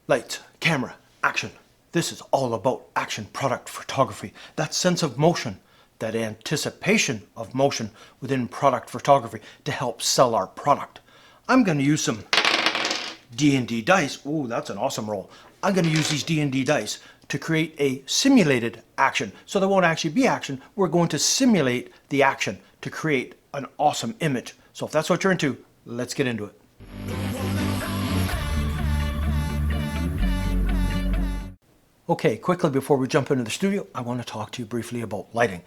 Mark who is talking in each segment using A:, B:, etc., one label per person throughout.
A: Lights, camera, action. This is all about action product photography. That sense of motion, that anticipation of motion within product photography to help sell our product. I'm going to use some D&D dice. Ooh, that's an awesome roll. I'm going to use these D&D dice to create a simulated action. So there won't actually be action. We're going to simulate the action to create an awesome image. So if that's what you're into, let's get into it. Okay, quickly before we jump into the studio, I want to talk to you briefly about lighting.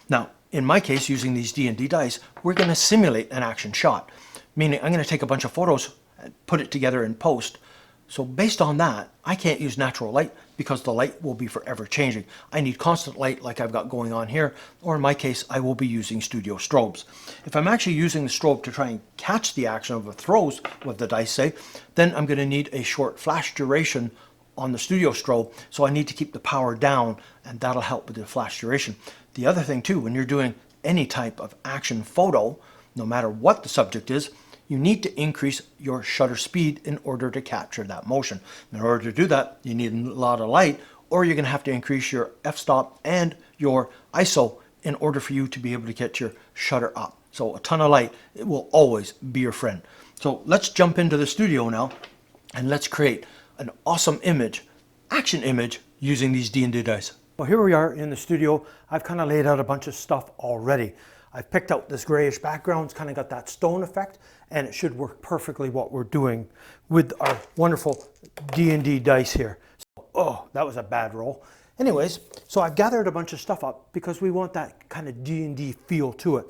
A: Now, in my case, using these D&D dice, we're going to simulate an action shot, meaning I'm going to take a bunch of photos and put it together in post. So based on that, I can't use natural light because the light will be forever changing. I need constant light like I've got going on here, or in my case, I will be using studio strobes. If I'm actually using the strobe to try and catch the action of the throws with the dice, say, then I'm going to need a short flash duration on the studio strobe, so I need to keep the power down, and that'll help with the flash duration. The other thing too, when you're doing any type of action photo, no matter what the subject is, you need to increase your shutter speed in order to capture that motion. In order to do that, you need a lot of light, or you're going to have to increase your f-stop and your ISO in order for you to be able to get your shutter up. So a ton of light, it will always be your friend. So let's jump into the studio now, and let's create an awesome image, action image, using these D&D dice. Well, here we are in the studio. I've kind of laid out a bunch of stuff already. I've picked out this grayish background. It's kind of got that stone effect, and it should work perfectly what we're doing with our wonderful D&D dice here. So, oh, that was a bad roll. Anyways, so I've gathered a bunch of stuff up because we want that kind of D&D feel to it.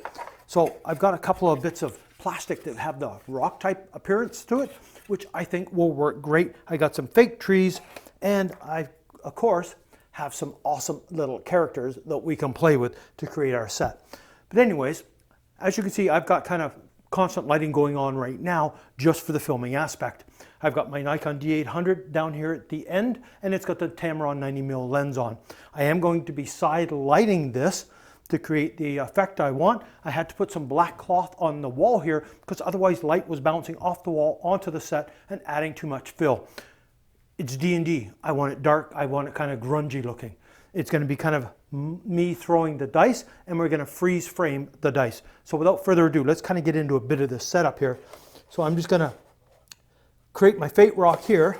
A: So I've got a couple of bits of plastic that have the rock type appearance to it, which I think will work great. I got some fake trees, and I, of course, have some awesome little characters that we can play with to create our set. But anyways, as you can see, I've got kind of constant lighting going on right now just for the filming aspect. I've got my Nikon D800 down here at the end, and it's got the Tamron 90mm lens on. I am going to be side lighting this to create the effect I want. I had to put some black cloth on the wall here because otherwise light was bouncing off the wall onto the set and adding too much fill. It's D&D. I want it dark. I want it kind of grungy looking. It's going to be kind of me throwing the dice, and we're going to freeze frame the dice. So without further ado, let's kind of get into a bit of this setup here. So I'm just going to create my Fate rock here,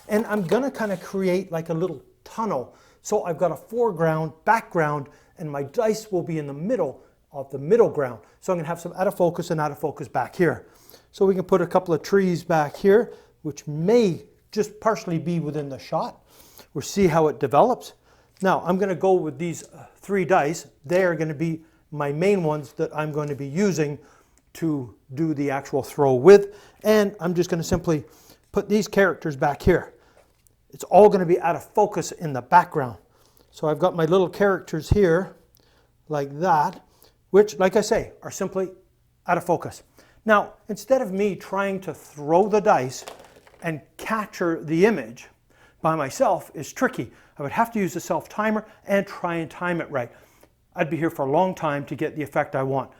A: and I'm going to kind of create like a little tunnel. So I've got a foreground, background, and my dice will be in the middle of the middle ground. So I'm going to have some out of focus and out of focus back here. So we can put a couple of trees back here, which may just partially be within the shot. We'll see how it develops. Now I'm going to go with these 3 dice. They are going to be my main ones that I'm going to be using to do the actual throw with. And I'm just going to simply put these characters back here. It's all going to be out of focus in the background. So I've got my little characters here, like that, which, like I say, are simply out of focus. Now, instead of me trying to throw the dice and capture the image by myself is tricky. I would have to use a self-timer and try and time it right. I'd be here for a long time to get the effect I want.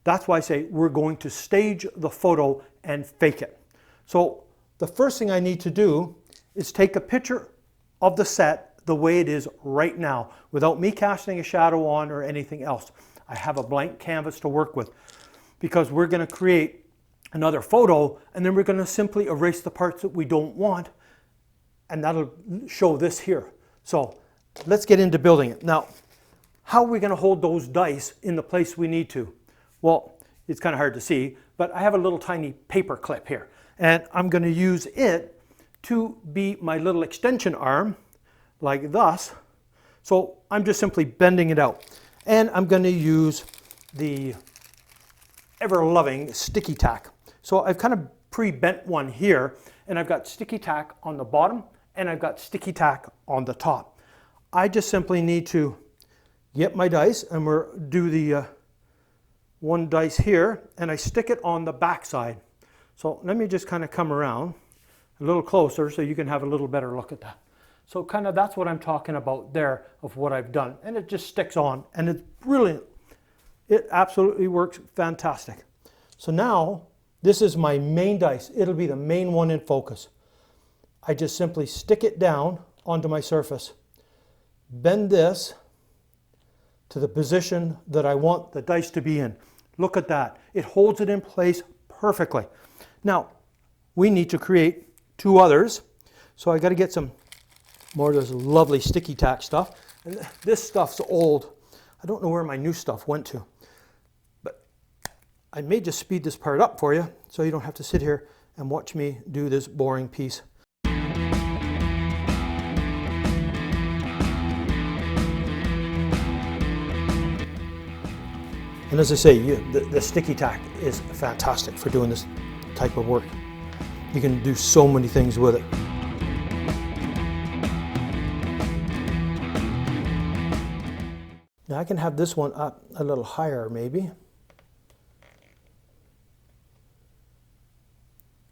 A: That's why I say we're going to stage the photo and fake it. So the first thing I need to do is take a picture of the set the way it is right now, without me casting a shadow on or anything else. I have a blank canvas to work with because we're going to create another photo, and then we're going to simply erase the parts that we don't want, and that'll show this here. So let's get into building it. Now, how are we going to hold those dice in the place we need to? Well, it's kind of hard to see, but I have a little tiny paper clip here, and I'm going to use it to be my little extension arm, like thus. So I'm just simply bending it out, and I'm going to use the ever-loving sticky tack. So I've kind of pre-bent one here, and I've got sticky tack on the bottom, and I've got sticky tack on the top. I just simply need to get my dice, and we'll do the one dice here, and I stick it on the back side. So let me just kind of come around a little closer so you can have a little better look at that. So kind of that's what I'm talking about there of what I've done. And it just sticks on, and it's brilliant. It absolutely works fantastic. So now this is my main dice. It'll be the main one in focus. I just simply stick it down onto my surface, bend this to the position that I want the dice to be in. Look at that. It holds it in place perfectly. Now, we need to create two others. So I got to get some more of this lovely sticky tack stuff. And this stuff's old. I don't know where my new stuff went to. But I may just speed this part up for you so you don't have to sit here and watch me do this boring piece. And as I say, the sticky tack is fantastic for doing this type of work. You can do so many things with it. Now I can have this one up a little higher maybe.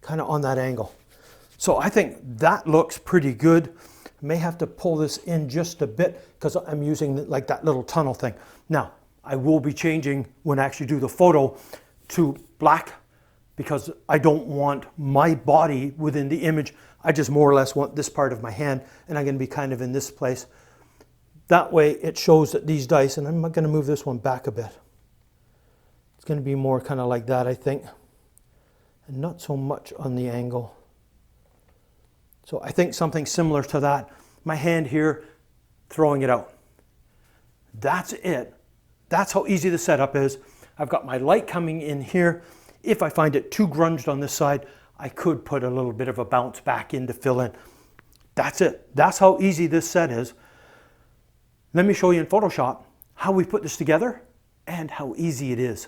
A: Kind of on that angle. So I think that looks pretty good. I may have to pull this in just a bit because I'm using like that little tunnel thing. Now, I will be changing when I actually do the photo to black because I don't want my body within the image. I just more or less want this part of my hand, and I'm going to be kind of in this place. That way it shows that these dice, and I'm going to move this one back a bit. It's going to be more kind of like that, I think, and not so much on the angle. So I think something similar to that. My hand here, throwing it out. That's it. That's how easy the setup is. I've got my light coming in here. If I find it too grunged on this side, I could put a little bit of a bounce back in to fill in. That's it. That's how easy this set is. Let me show you in Photoshop how we put this together and how easy it is.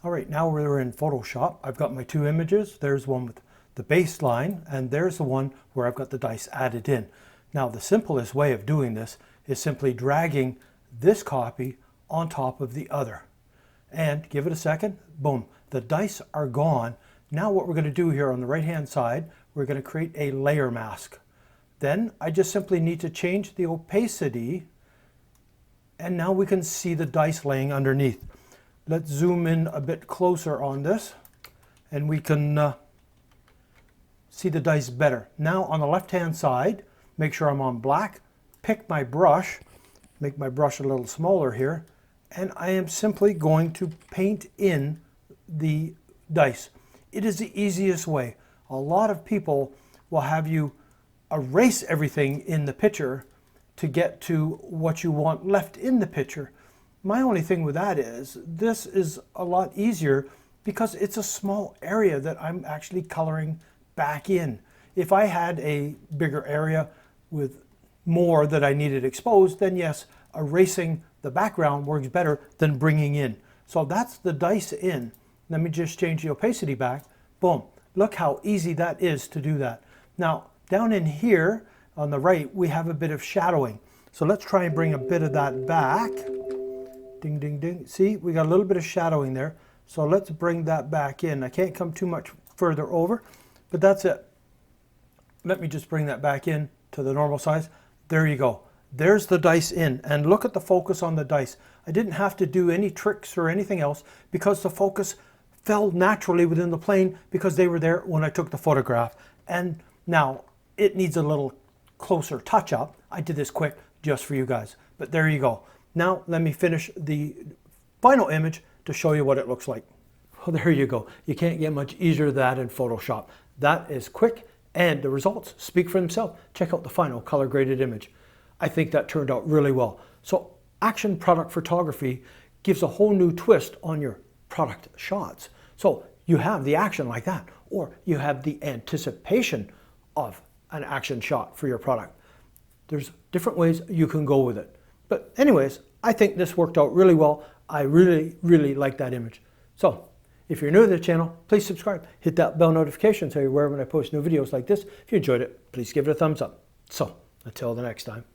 A: All right, now we're in Photoshop. I've got my two images. There's one with the baseline, and there's the one where I've got the dice added in. Now, the simplest way of doing this is simply dragging this copy on top of the other. And give it a second, boom, the dice are gone. Now what we're going to do here on the right hand side, we're going to create a layer mask. Then I just simply need to change the opacity, and now we can see the dice laying underneath. Let's zoom in a bit closer on this, and we can see the dice better. Now on the left hand side, make sure I'm on black, pick my brush, make my brush a little smaller here, and I am simply going to paint in the dice. It is the easiest way. A lot of people will have you erase everything in the picture to get to what you want left in the picture. My only thing with that is, this is a lot easier because it's a small area that I'm actually coloring back in. If I had a bigger area with more that I needed exposed, then yes, erasing the background works better than bringing in. So that's the dice in. Let me just change the opacity back. Boom. Look how easy that is to do that. Now, down in here on the right, we have a bit of shadowing. So let's try and bring a bit of that back. Ding, ding, ding. See, we got a little bit of shadowing there. So let's bring that back in. I can't come too much further over, but that's it. Let me just bring that back in to the normal size. There you go. There's the dice in, and look at the focus on the dice. I didn't have to do any tricks or anything else because the focus fell naturally within the plane because they were there when I took the photograph. And now it needs a little closer touch up. I did this quick just for you guys, but there you go. Now let me finish the final image to show you what it looks like. Well, there you go. You can't get much easier than that in Photoshop. That is quick, and the results speak for themselves. Check out the final color graded image. I think that turned out really well. So action product photography gives a whole new twist on your product shots. So you have the action like that, or you have the anticipation of an action shot for your product. There's different ways you can go with it. But anyways, I think this worked out really well. I really, really like that image. So if you're new to the channel, please subscribe. Hit that bell notification so you're aware when I post new videos like this. If you enjoyed it, please give it a thumbs up. So until the next time.